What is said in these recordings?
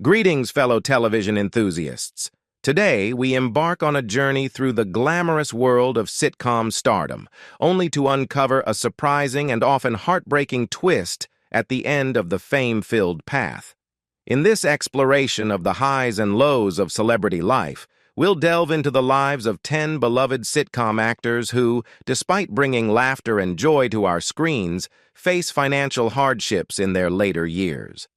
Greetings, fellow television enthusiasts. Today, we embark on a journey through the glamorous world of sitcom stardom, only to uncover a surprising and often heartbreaking twist at the end of the fame-filled path. In this exploration of the highs and lows of celebrity life, we'll delve into the lives of 10 beloved sitcom actors who, despite bringing laughter and joy to our screens, face financial hardships in their later years.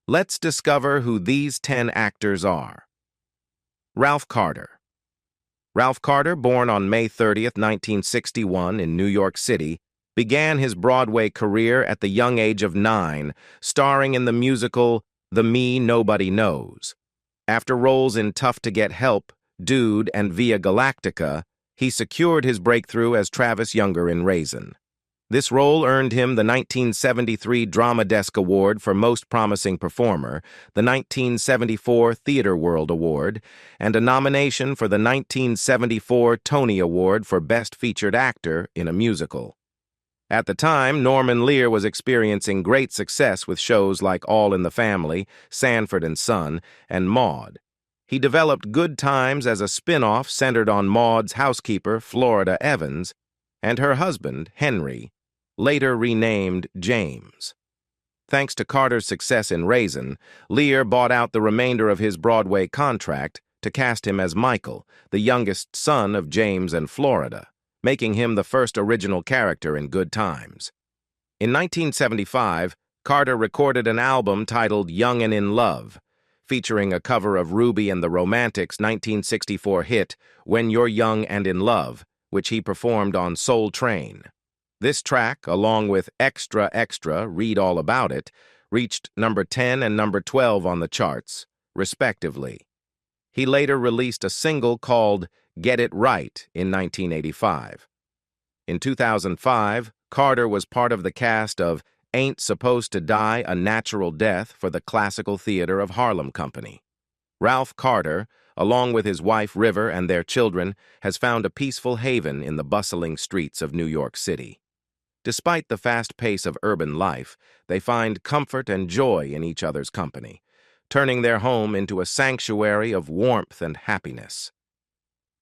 Let's discover who these 10 actors are. Ralph Carter. Ralph Carter, born on May 30th, 1961 in New York City, began his Broadway career at the young age of 9, starring in the musical The Me Nobody Knows. After roles in Tough to Get Help, Dude, and Via Galactica, he secured his breakthrough as Travis Younger in Raisin. This role earned him the 1973 Drama Desk Award for Most Promising Performer, the 1974 Theatre World Award, and a nomination for the 1974 Tony Award for Best Featured Actor in a Musical. At the time, Norman Lear was experiencing great success with shows like All in the Family, Sanford and Son, and Maude. He developed Good Times as a spin-off centered on Maude's housekeeper, Florida Evans, and her husband, Henry, later renamed James. Thanks to Carter's success in Raisin, Lear bought out the remainder of his Broadway contract to cast him as Michael, the youngest son of James and Florida, making him the first original character in Good Times. In 1975, Carter recorded an album titled Young and in Love, featuring a cover of Ruby and the Romantics' 1964 hit When You're Young and in Love, which he performed on Soul Train. This track, along with Extra Extra, Read All About It, reached number 10 and number 12 on the charts, respectively. He later released a single called Get It Right in 1985. In 2005, Carter was part of the cast of Ain't Supposed to Die a Natural Death for the Classical Theater of Harlem Company. Ralph Carter, along with his wife River and their children, has found a peaceful haven in the bustling streets of New York City. Despite the fast pace of urban life, they find comfort and joy in each other's company, turning their home into a sanctuary of warmth and happiness.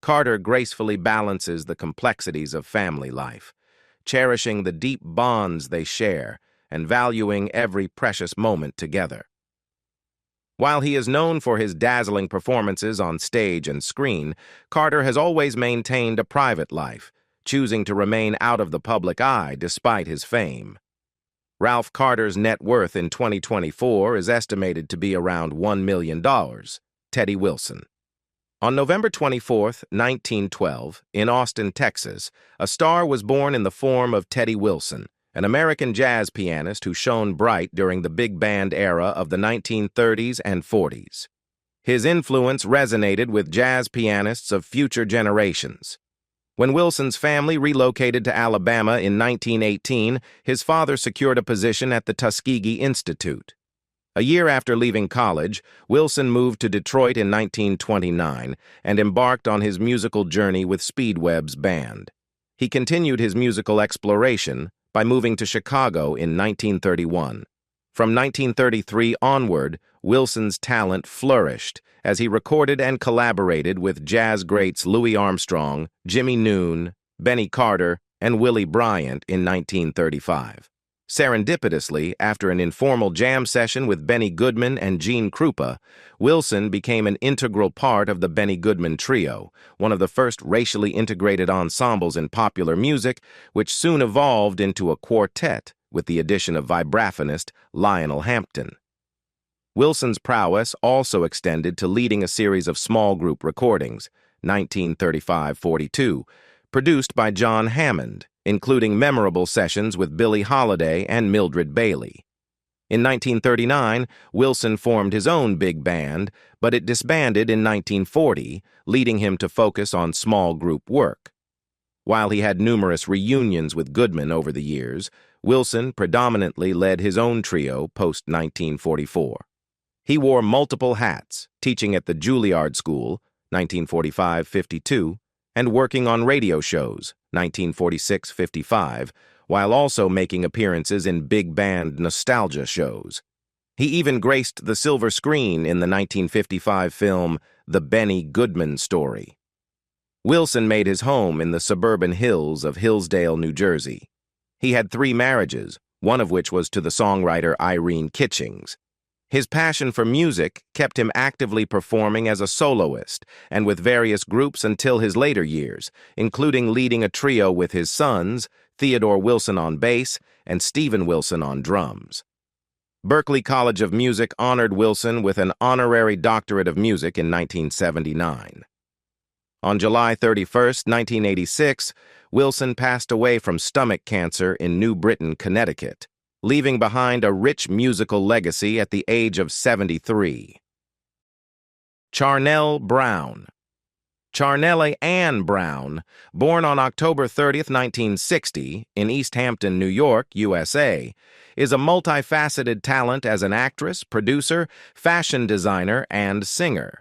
Carter gracefully balances the complexities of family life, cherishing the deep bonds they share and valuing every precious moment together. While he is known for his dazzling performances on stage and screen, Carter has always maintained a private life, choosing to remain out of the public eye despite his fame. Ralph Carter's net worth in 2024 is estimated to be around $1 million. Teddy Wilson. On November 24, 1912, in Austin, Texas, a star was born in the form of Teddy Wilson, an American jazz pianist who shone bright during the big band era of the 1930s and 40s. His influence resonated with jazz pianists of future generations. When Wilson's family relocated to Alabama in 1918, his father secured a position at the Tuskegee Institute. A year after leaving college, Wilson moved to Detroit in 1929 and embarked on his musical journey with Speedweb's band. He continued his musical exploration by moving to Chicago in 1931. From 1933 onward, Wilson's talent flourished as he recorded and collaborated with jazz greats Louis Armstrong, Jimmy Noon, Benny Carter, and Willie Bryant in 1935. Serendipitously, after an informal jam session with Benny Goodman and Gene Krupa, Wilson became an integral part of the Benny Goodman Trio, one of the first racially integrated ensembles in popular music, which soon evolved into a quartet with the addition of vibraphonist Lionel Hampton. Wilson's prowess also extended to leading a series of small group recordings, 1935-42, produced by John Hammond, including memorable sessions with Billie Holiday and Mildred Bailey. In 1939, Wilson formed his own big band, but it disbanded in 1940, leading him to focus on small group work. While he had numerous reunions with Goodman over the years, Wilson predominantly led his own trio post-1944. He wore multiple hats, teaching at the Juilliard School, 1945-52, and working on radio shows, 1946-55, while also making appearances in big band nostalgia shows. He even graced the silver screen in the 1955 film The Benny Goodman Story. Wilson made his home in the suburban hills of Hillsdale, New Jersey. He had 3 marriages, one of which was to the songwriter Irene Kitchings. His passion for music kept him actively performing as a soloist and with various groups until his later years, including leading a trio with his sons, Theodore Wilson on bass and Stephen Wilson on drums. Berklee College of Music honored Wilson with an honorary doctorate of music in 1979. On July 31, 1986, Wilson passed away from stomach cancer in New Britain, Connecticut, leaving behind a rich musical legacy at the age of 73. Charell Brown. Charnelle Ann Brown, born on October 30, 1960, in East Hampton, New York, USA, is a multifaceted talent as an actress, producer, fashion designer, and singer.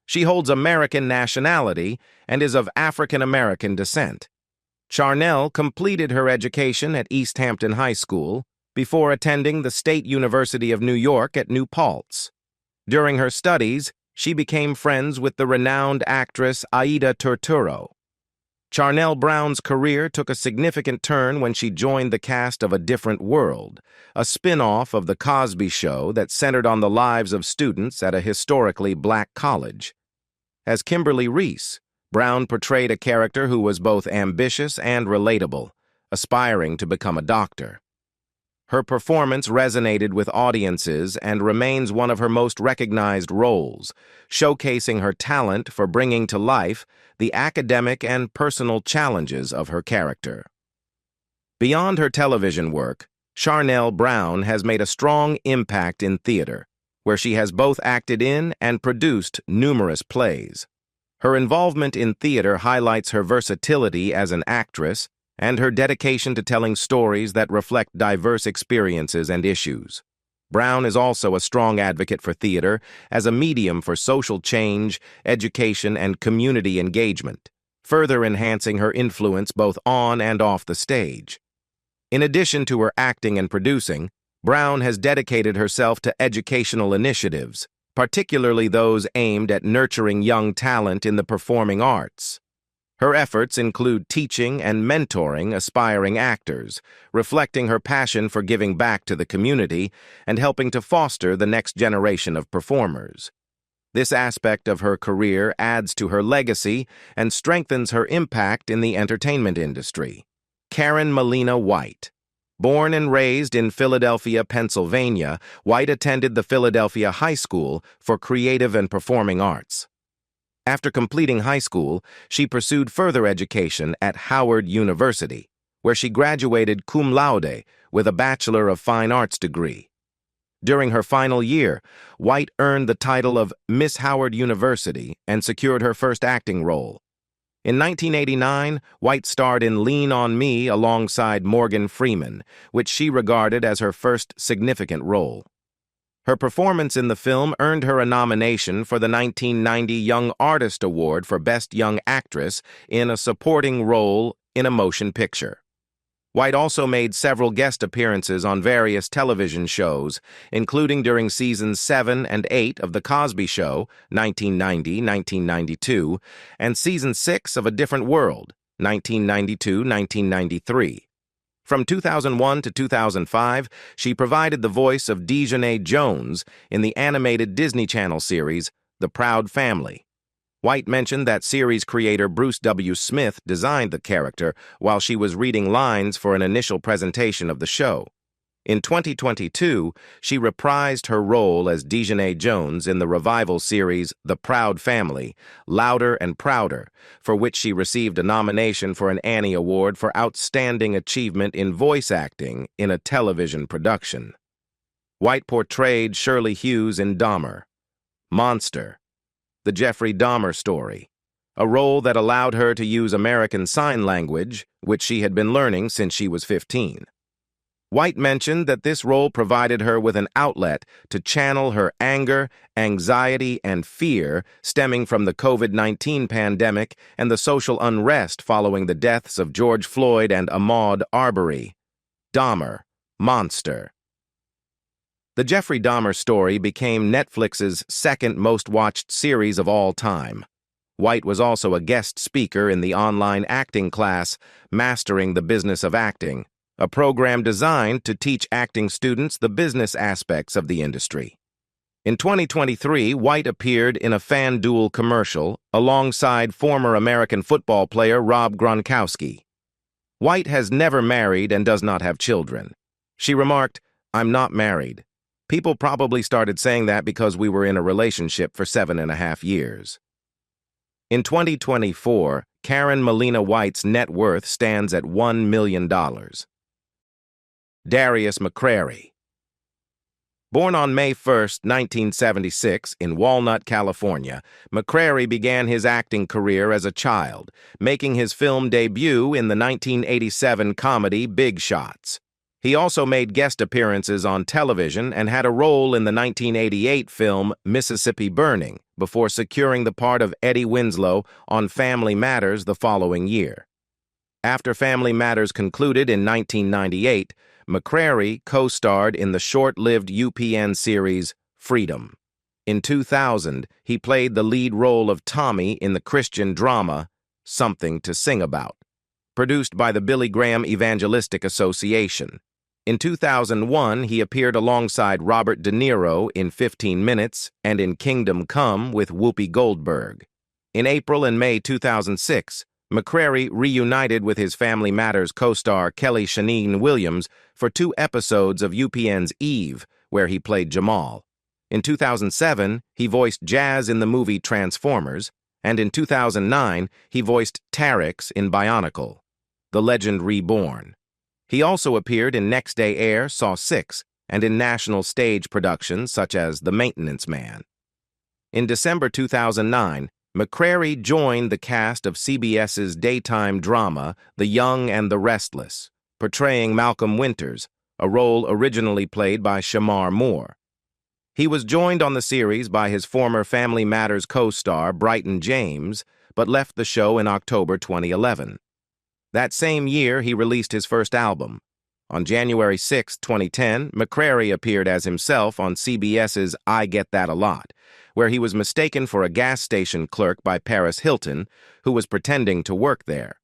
She holds American nationality and is of African-American descent. Charnelle completed her education at East Hampton High School before attending the State University of New York at New Paltz. During her studies, she became friends with the renowned actress Aida Turturro. Charell Brown's career took a significant turn when she joined the cast of A Different World, a spin-off of The Cosby Show that centered on the lives of students at a historically black college. As Kimberly Reese, Brown portrayed a character who was both ambitious and relatable, aspiring to become a doctor. Her performance resonated with audiences and remains one of her most recognized roles, showcasing her talent for bringing to life the academic and personal challenges of her character. Beyond her television work, Charell Brown has made a strong impact in theater, where she has both acted in and produced numerous plays. Her involvement in theater highlights her versatility as an actress and her dedication to telling stories that reflect diverse experiences and issues. Brown is also a strong advocate for theater as a medium for social change, education, and community engagement, further enhancing her influence both on and off the stage. In addition to her acting and producing, Brown has dedicated herself to educational initiatives, particularly those aimed at nurturing young talent in the performing arts. Her efforts include teaching and mentoring aspiring actors, reflecting her passion for giving back to the community and helping to foster the next generation of performers. This aspect of her career adds to her legacy and strengthens her impact in the entertainment industry. Karen Molina White. Born and raised in Philadelphia, Pennsylvania, White attended the Philadelphia High School for Creative and Performing Arts. After completing high school, she pursued further education at Howard University, where she graduated cum laude with a Bachelor of Fine Arts degree. During her final year, White earned the title of Miss Howard University and secured her first acting role. In 1989, White starred in Lean on Me alongside Morgan Freeman, which she regarded as her first significant role. Her performance in the film earned her a nomination for the 1990 Young Artist Award for Best Young Actress in a supporting role in a motion picture. White also made several guest appearances on various television shows, including during seasons 7 and 8 of The Cosby Show, 1990-1992, and season 6 of A Different World, 1992-1993. From 2001 to 2005, she provided the voice of Dejanay Jones in the animated Disney Channel series, The Proud Family. White mentioned that series creator Bruce W. Smith designed the character while she was reading lines for an initial presentation of the show. In 2022, she reprised her role as Dejanay Jones in the revival series The Proud Family, Louder and Prouder, for which she received a nomination for an Annie Award for Outstanding Achievement in Voice Acting in a Television Production. White portrayed Shirley Hughes in Dahmer, Monster, The Jeffrey Dahmer Story, a role that allowed her to use American Sign Language, which she had been learning since she was 15. White mentioned that this role provided her with an outlet to channel her anger, anxiety, and fear stemming from the COVID-19 pandemic and the social unrest following the deaths of George Floyd and Ahmaud Arbery. Dahmer, Monster. The Jeffrey Dahmer story became Netflix's second most-watched series of all time. White was also a guest speaker in the online acting class, Mastering the Business of Acting, a program designed to teach acting students the business aspects of the industry. In 2023, White appeared in a FanDuel commercial alongside former American football player Rob Gronkowski. White has never married and does not have children. She remarked, "I'm not married. People probably started saying that because we were in a relationship for 7.5 years." In 2024, Karen Molina White's net worth stands at $1 million. Darius McCra. Born on May 1, 1976, in Walnut, California, McCra began his acting career as a child, making his film debut in the 1987 comedy Big Shots. He also made guest appearances on television and had a role in the 1988 film Mississippi Burning before securing the part of Eddie Winslow on Family Matters the following year. After Family Matters concluded in 1998, McCra co-starred in the short-lived UPN series Freedom. In 2000, he played the lead role of Tommy in the Christian drama Something to Sing About, produced by the Billy Graham Evangelistic Association. In 2001, he appeared alongside Robert De Niro in 15 Minutes and in Kingdom Come with Whoopi Goldberg. In April and May 2006, McCra reunited with his Family Matters co-star Kelly Shaneen Williams for 2 episodes of UPN's Eve, where he played Jamal. In 2007, he voiced Jazz in the movie Transformers, and in 2009, he voiced Tarix in Bionicle, The Legend Reborn. He also appeared in Next Day Air, Saw 6, and in national stage productions such as The Maintenance Man. In December 2009, McCra joined the cast of CBS's daytime drama The Young and the Restless, portraying Malcolm Winters, a role originally played by Shamar Moore. He was joined on the series by his former Family Matters co-star Bryton James, but left the show in October 2011. That same year, he released his first album. On January 6, 2010, McCra appeared as himself on CBS's I Get That a Lot, where he was mistaken for a gas station clerk by Paris Hilton, who was pretending to work there.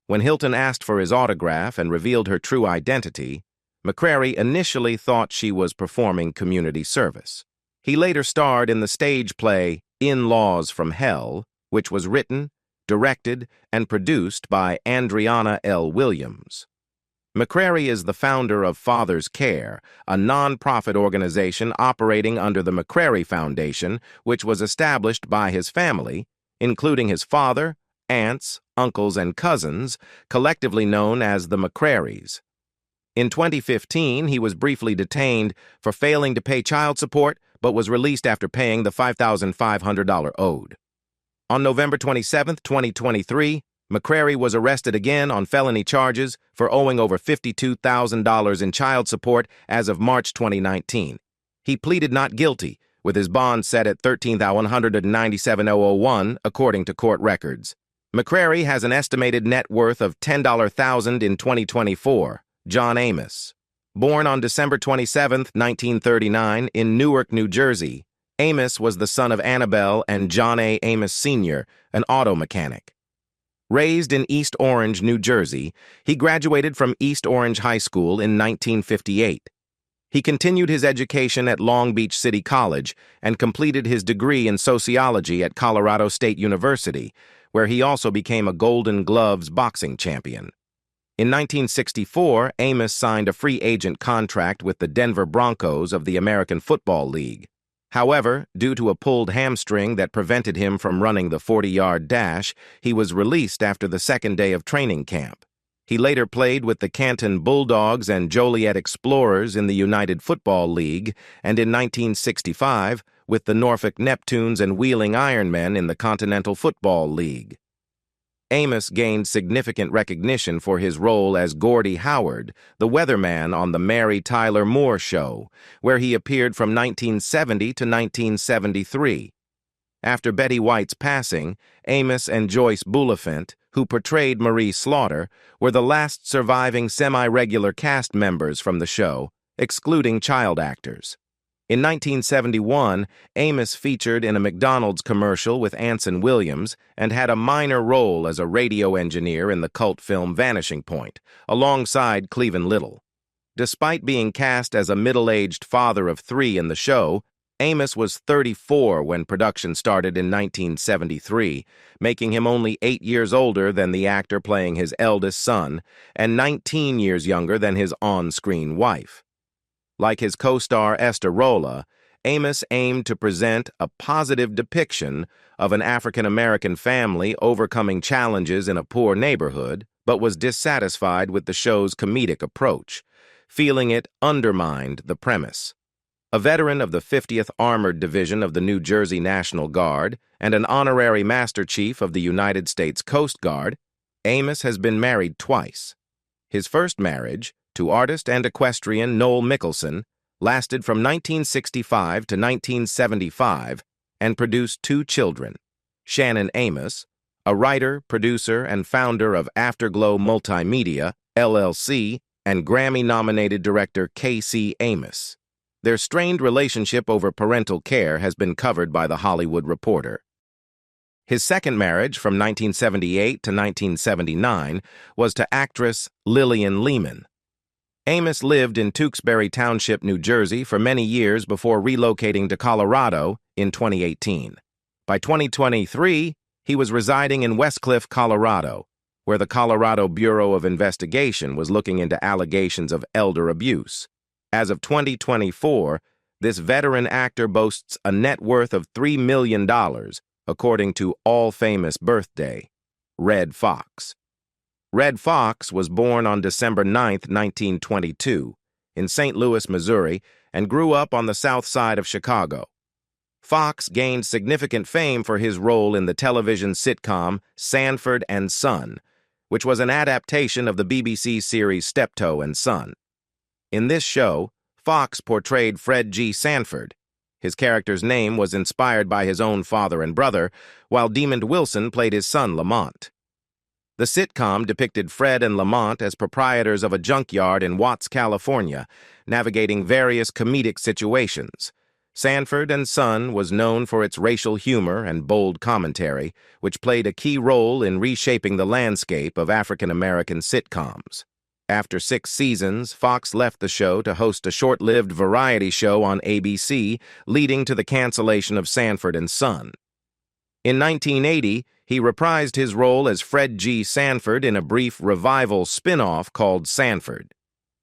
When Hilton asked for his autograph and revealed her true identity, McCra initially thought she was performing community service. He later starred in the stage play In-Laws from Hell, which was written, directed, and produced by Andriana L. Williams. McCra is the founder of Father's Care, a non-profit organization operating under the McCra Foundation, which was established by his family, including his father, aunts, uncles, and cousins, collectively known as the McCraries. In 2015, he was briefly detained for failing to pay child support, but was released after paying the $5,500 owed. On November 27, 2023, McCra was arrested again on felony charges for owing over $52,000 in child support as of March 2019. He pleaded not guilty, with his bond set at $13,197,001, according to court records. McCra has an estimated net worth of $10,000 in 2024. John Amos. Born on December 27, 1939, in Newark, New Jersey, Amos was the son of Annabelle and John A. Amos Sr., an auto mechanic. Raised in East Orange, New Jersey, he graduated from East Orange High School in 1958. He continued his education at Long Beach City College and completed his degree in sociology at Colorado State University, where he also became a Golden Gloves boxing champion. In 1964, Amos signed a free agent contract with the Denver Broncos of the American Football League. However, due to a pulled hamstring that prevented him from running the 40-yard dash, he was released after the second day of training camp. He later played with the Canton Bulldogs and Joliet Explorers in the United Football League, and in 1965 with the Norfolk Neptunes and Wheeling Ironmen in the Continental Football League. Amos gained significant recognition for his role as Gordie Howard, the weatherman on The Mary Tyler Moore Show, where he appeared from 1970 to 1973. After Betty White's passing, Amos and Joyce Bulifant, who portrayed Marie Slaughter, were the last surviving semi-regular cast members from the show, excluding child actors. In 1971, Amos featured in a McDonald's commercial with Anson Williams and had a minor role as a radio engineer in the cult film Vanishing Point, alongside Cleavon Little. Despite being cast as a middle-aged father of three in the show, Amos was 34 when production started in 1973, making him only 8 years older than the actor playing his eldest son and 19 years younger than his on-screen wife. Like his co-star Esther Rolla, Amos aimed to present a positive depiction of an African-American family overcoming challenges in a poor neighborhood, but was dissatisfied with the show's comedic approach, feeling it undermined the premise. A veteran of the 50th Armored Division of the New Jersey National Guard and an honorary Master Chief of the United States Coast Guard, Amos has been married twice. His first marriage, to artist and equestrian Noel Mickelson, lasted from 1965 to 1975 and produced 2 children, Shannon Amos, a writer, producer, and founder of Afterglow Multimedia, LLC, and Grammy-nominated director K.C. Amos. Their strained relationship over parental care has been covered by The Hollywood Reporter. His second marriage, from 1978 to 1979, was to actress Lillian Lehman. Amos lived in Tewksbury Township, New Jersey, for many years before relocating to Colorado in 2018. By 2023, he was residing in Westcliff, Colorado, where the Colorado Bureau of Investigation was looking into allegations of elder abuse. As of 2024, this veteran actor boasts a net worth of $3 million, according to All Famous Birthday, Redd Foxx. Redd Foxx was born on December 9, 1922, in St. Louis, Missouri, and grew up on the south side of Chicago. Foxx gained significant fame for his role in the television sitcom Sanford and Son, which was an adaptation of the BBC series Steptoe and Son. In this show, Foxx portrayed Fred G. Sanford. His character's name was inspired by his own father and brother, while Demond Wilson played his son Lamont. The sitcom depicted Fred and Lamont as proprietors of a junkyard in Watts, California, navigating various comedic situations. Sanford and Son was known for its racial humor and bold commentary, which played a key role in reshaping the landscape of African-American sitcoms. After 6 seasons, Foxx left the show to host a short-lived variety show on ABC, leading to the cancellation of Sanford and Son. In 1980, he reprised his role as Fred G. Sanford in a brief revival spin-off called Sanford.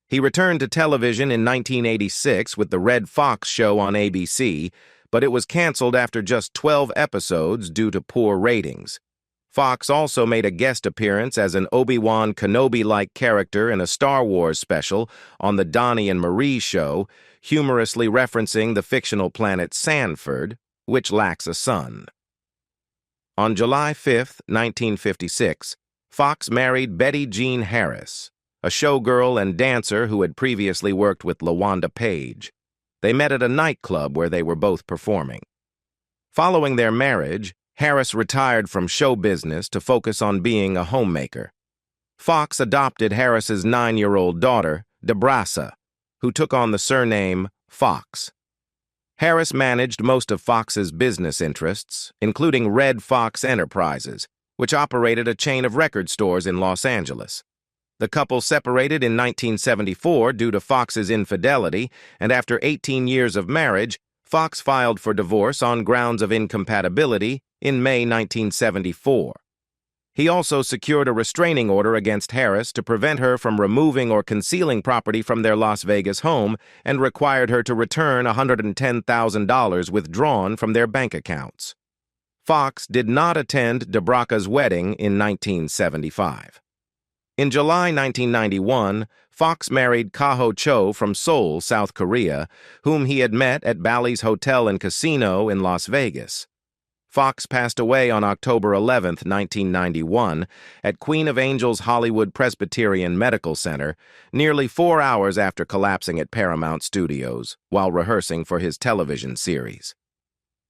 He returned to television in 1986 with The Redd Foxx Show on ABC, but it was canceled after just 12 episodes due to poor ratings. Foxx also made a guest appearance as an Obi-Wan Kenobi-like character in a Star Wars special on the Donnie and Marie Show, humorously referencing the fictional planet Sanford, which lacks a sun. On July 5, 1956, Foxx married Betty Jean Harris, a showgirl and dancer who had previously worked with LaWanda Page. They met at a nightclub where they were both performing. Following their marriage, Harris retired from show business to focus on being a homemaker. Foxx adopted Harris's 9-year-old daughter, Debrasa, who took on the surname Fox. Harris managed most of Fox's business interests, including Redd Foxx Enterprises, which operated a chain of record stores in Los Angeles. The couple separated in 1974 due to Fox's infidelity, and after 18 years of marriage, Foxx filed for divorce on grounds of incompatibility in May 1974. He also secured a restraining order against Harris to prevent her from removing or concealing property from their Las Vegas home and required her to return $110,000 withdrawn from their bank accounts. Foxx did not attend Debrasa's wedding in 1975. In July 1991, Foxx married Kaho Cho from Seoul, South Korea, whom he had met at Bally's Hotel and Casino in Las Vegas. Foxx passed away on October 11, 1991, at Queen of Angels Hollywood Presbyterian Medical Center, nearly 4 hours after collapsing at Paramount Studios while rehearsing for his television series.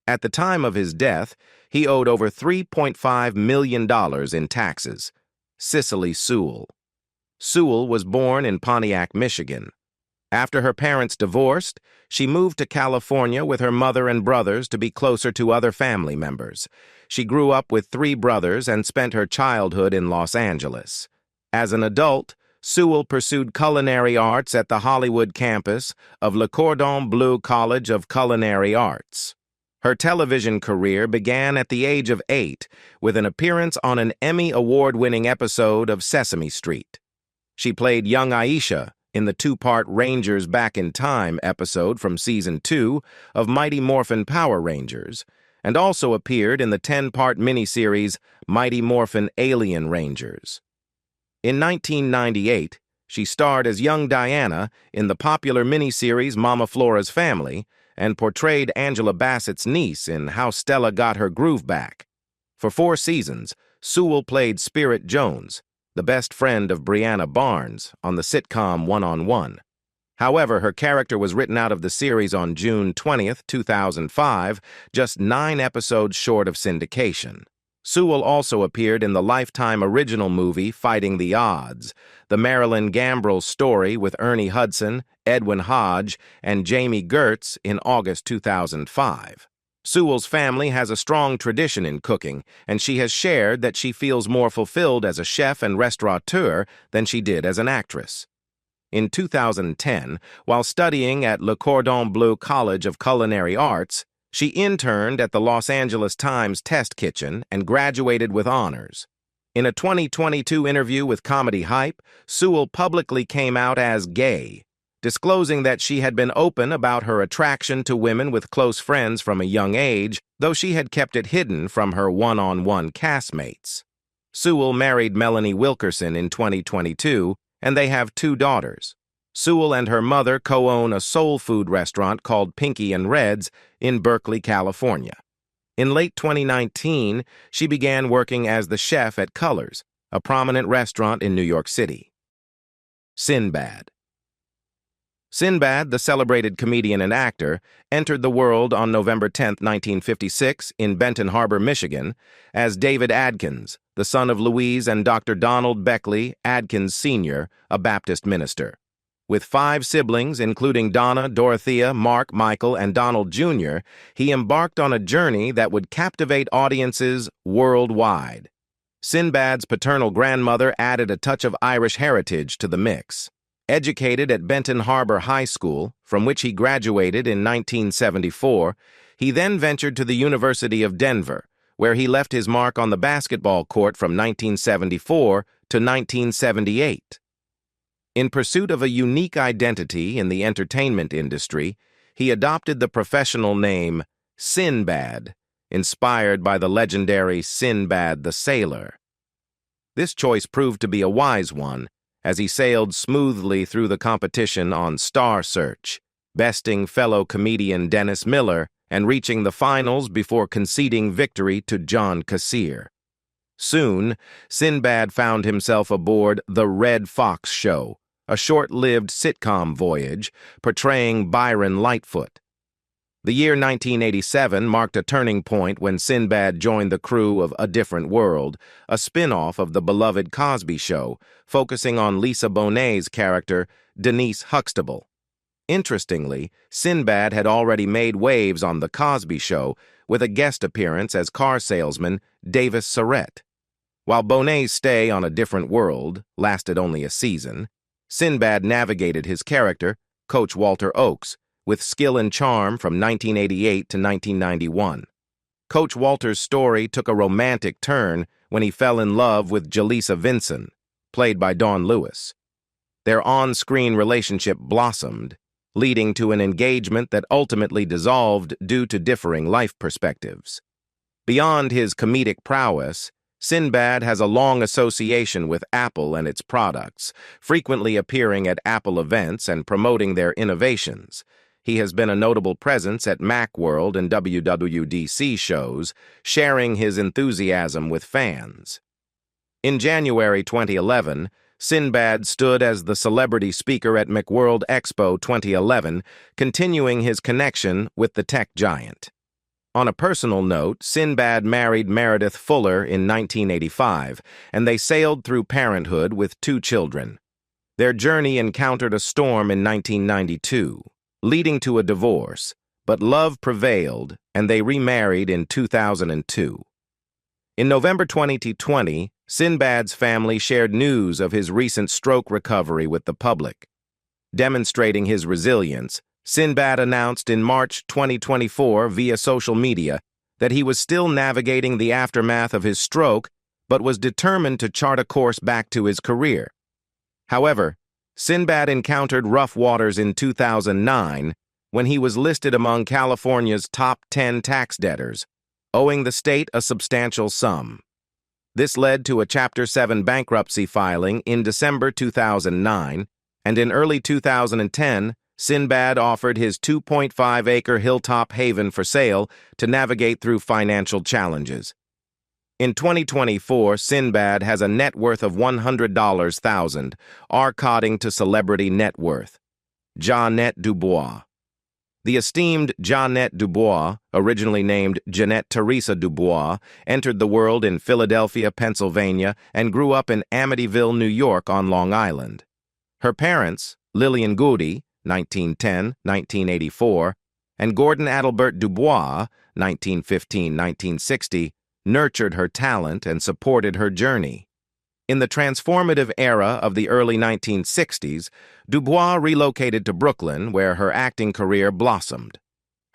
At the time of his death, he owed over $3.5 million in taxes. Sicily Su. Sewell was born in Pontiac, Michigan. After her parents divorced, she moved to California with her mother and brothers to be closer to other family members. She grew up with 3 brothers and spent her childhood in Los Angeles. As an adult, Sewell pursued culinary arts at the Hollywood campus of Le Cordon Bleu College of Culinary Arts. Her television career began at the age of 8 with an appearance on an Emmy Award-winning episode of Sesame Street. She played young Aisha in the 2-part Rangers Back in Time episode from Season 2 of Mighty Morphin Power Rangers, and also appeared in the 10-part miniseries Mighty Morphin Alien Rangers. In 1998, she starred as young Diana in the popular miniseries Mama Flora's Family and portrayed Angela Bassett's niece in How Stella Got Her Groove Back. For 4 seasons, Sewell played Spirit Jones, the best friend of Brianna Barnes, on the sitcom One-on-One. However, her character was written out of the series on June 20, 2005, just 9 episodes short of syndication. Sewell also appeared in the Lifetime original movie Fighting the Odds, the Marilyn Gambrell story with Ernie Hudson, Edwin Hodge, and Jamie Gertz in August 2005. Sewell's family has a strong tradition in cooking, and she has shared that she feels more fulfilled as a chef and restaurateur than she did as an actress. In 2010, while studying at Le Cordon Bleu College of Culinary Arts, she interned at the Los Angeles Times Test Kitchen and graduated with honors. In a 2022 interview with Comedy Hype, Sewell publicly came out as gay, disclosing that she had been open about her attraction to women with close friends from a young age, though she had kept it hidden from her one-on-one castmates. Sewell married Melanie Wilkerson in 2022, and they have 2 daughters. Sewell and her mother co-own a soul food restaurant called Pinky and Red's in Berkeley, California. In late 2019, she began working as the chef at Colors, a prominent restaurant in New York City. Sinbad. Sinbad, the celebrated comedian and actor, entered the world on November 10, 1956, in Benton Harbor, Michigan, as David Adkins, the son of Louise and Dr. Donald Beckley Adkins Sr., a Baptist minister. With 5 siblings, including Donna, Dorothea, Mark, Michael, and Donald Jr., he embarked on a journey that would captivate audiences worldwide. Sinbad's paternal grandmother added a touch of Irish heritage to the mix. Educated at Benton Harbor High School, from which he graduated in 1974, he then ventured to the University of Denver, where he left his mark on the basketball court from 1974 to 1978. In pursuit of a unique identity in the entertainment industry, he adopted the professional name Sinbad, inspired by the legendary Sinbad the Sailor. This choice proved to be a wise one, as he sailed smoothly through the competition on Star Search, besting fellow comedian Dennis Miller and reaching the finals before conceding victory to John Kassir. Soon, Sinbad found himself aboard The Red Fox Show, a short-lived sitcom voyage portraying Byron Lightfoot. The year 1987 marked a turning point when Sinbad joined the crew of A Different World, a spin-off of the beloved Cosby Show, focusing on Lisa Bonet's character, Denise Huxtable. Interestingly, Sinbad had already made waves on The Cosby Show with a guest appearance as car salesman Davis Surrett. While Bonet's stay on A Different World lasted only a season, Sinbad navigated his character, Coach Walter Oakes, with skill and charm from 1988 to 1991. Coach Walter's story took a romantic turn when he fell in love with Jaleesa Vinson, played by Dawn Lewis. Their on-screen relationship blossomed, leading to an engagement that ultimately dissolved due to differing life perspectives. Beyond his comedic prowess, Sinbad has a long association with Apple and its products, frequently appearing at Apple events and promoting their innovations. He has been a notable presence at Macworld and WWDC shows, sharing his enthusiasm with fans. In January 2011, Sinbad stood as the celebrity speaker at Macworld Expo 2011, continuing his connection with the tech giant. On a personal note, Sinbad married Meredith Fuller in 1985, and they sailed through parenthood with 2 children. Their journey encountered a storm in 1992, leading to a divorce, but love prevailed and they remarried in 2002. In November 2020, Sinbad's family shared news of his recent stroke recovery with the public. Demonstrating his resilience, Sinbad announced in March 2024 via social media that he was still navigating the aftermath of his stroke but was determined to chart a course back to his career. However, Sinbad encountered rough waters in 2009 when he was listed among California's top 10 tax debtors, owing the state a substantial sum. This led to a Chapter 7 bankruptcy filing in December 2009, and in early 2010, Sinbad offered his 2.5-acre hilltop haven for sale to navigate through financial challenges. In 2024, Sinbad has a net worth of $100,000, according to Celebrity Net Worth. Jette Dubois. The esteemed Jette Dubois, originally named Jeanette Teresa Dubois, entered the world in Philadelphia, Pennsylvania, and grew up in Amityville, New York on Long Island. Her parents, Lillian Goody, 1910-1984, and Gordon Adelbert Dubois, 1915-1960, nurtured her talent and supported her journey. In the transformative era of the early 1960s, Dubois relocated to Brooklyn, where her acting career blossomed.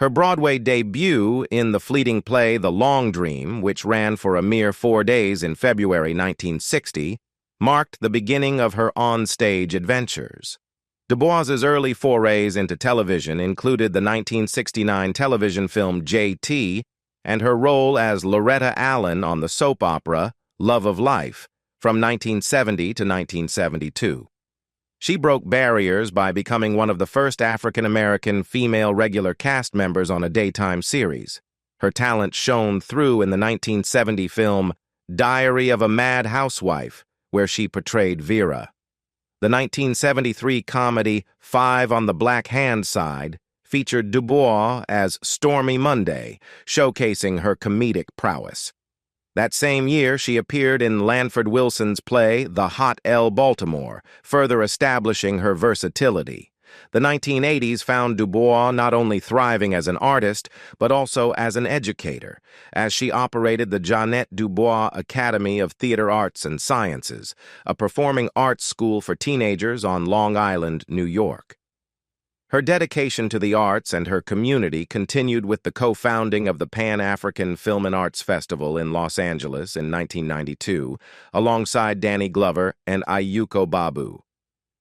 Her Broadway debut in the fleeting play The Long Dream, which ran for a mere 4 days in February 1960, marked the beginning of her on-stage adventures. Dubois's early forays into television included the 1969 television film J.T. and her role as Loretta Allen on the soap opera Love of Life from 1970 to 1972. She broke barriers by becoming one of the first African-American female regular cast members on a daytime series. Her talent shone through in the 1970 film Diary of a Mad Housewife, where she portrayed Vera. The 1973 comedy Five on the Black Hand Side featured Dubois as Stormy Monday, showcasing her comedic prowess. That same year, she appeared in Lanford Wilson's play The Hot L Baltimore, further establishing her versatility. The 1980s found Dubois not only thriving as an artist, but also as an educator, as she operated the Jette Dubois Academy of Theater Arts and Sciences, a performing arts school for teenagers on Long Island, New York. Her dedication to the arts and her community continued with the co-founding of the Pan-African Film and Arts Festival in Los Angeles in 1992, alongside Danny Glover and Ayuko Babu.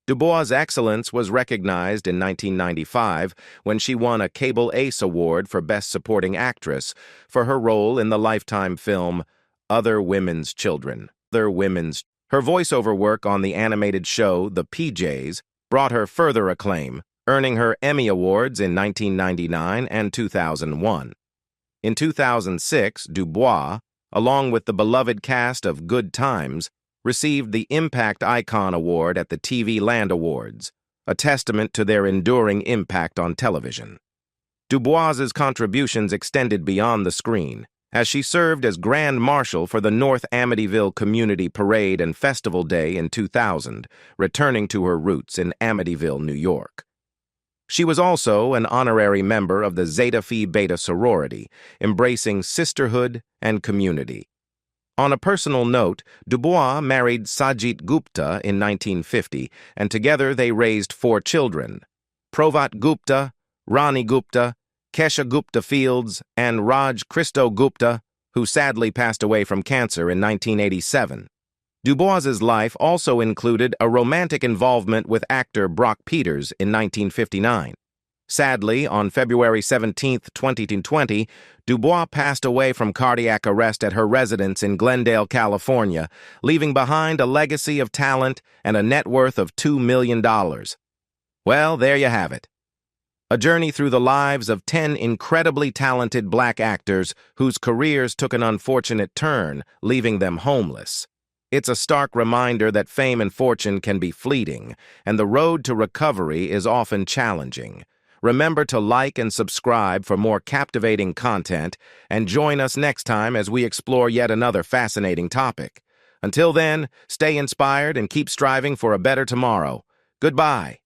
Dubois' excellence was recognized in 1995 when she won a Cable Ace Award for Best Supporting Actress for her role in the Lifetime film Other Women's Children. Her voiceover work on the animated show The PJs brought her further acclaim, earning her Emmy Awards in 1999 and 2001. In 2006, Dubois, along with the beloved cast of Good Times, received the Impact Icon Award at the TV Land Awards, a testament to their enduring impact on television. Dubois's contributions extended beyond the screen, as she served as Grand Marshal for the North Amityville Community Parade and Festival Day in 2000, returning to her roots in Amityville, New York. She was also an honorary member of the Zeta Phi Beta sorority, embracing sisterhood and community. On a personal note, Dubois married Sajit Gupta in 1950, and together they raised 4 children: Provat Gupta, Rani Gupta, Kesha Gupta Fields, and Raj Christo Gupta, who sadly passed away from cancer in 1987. Dubois's life also included a romantic involvement with actor Brock Peters in 1959. Sadly, on February 17, 2020, Dubois passed away from cardiac arrest at her residence in Glendale, California, leaving behind a legacy of talent and a net worth of $2 million. Well, there you have it. A journey through the lives of 10 incredibly talented black actors whose careers took an unfortunate turn, leaving them homeless. It's a stark reminder that fame and fortune can be fleeting, and the road to recovery is often challenging. Remember to like and subscribe for more captivating content, and join us next time as we explore yet another fascinating topic. Until then, stay inspired and keep striving for a better tomorrow. Goodbye.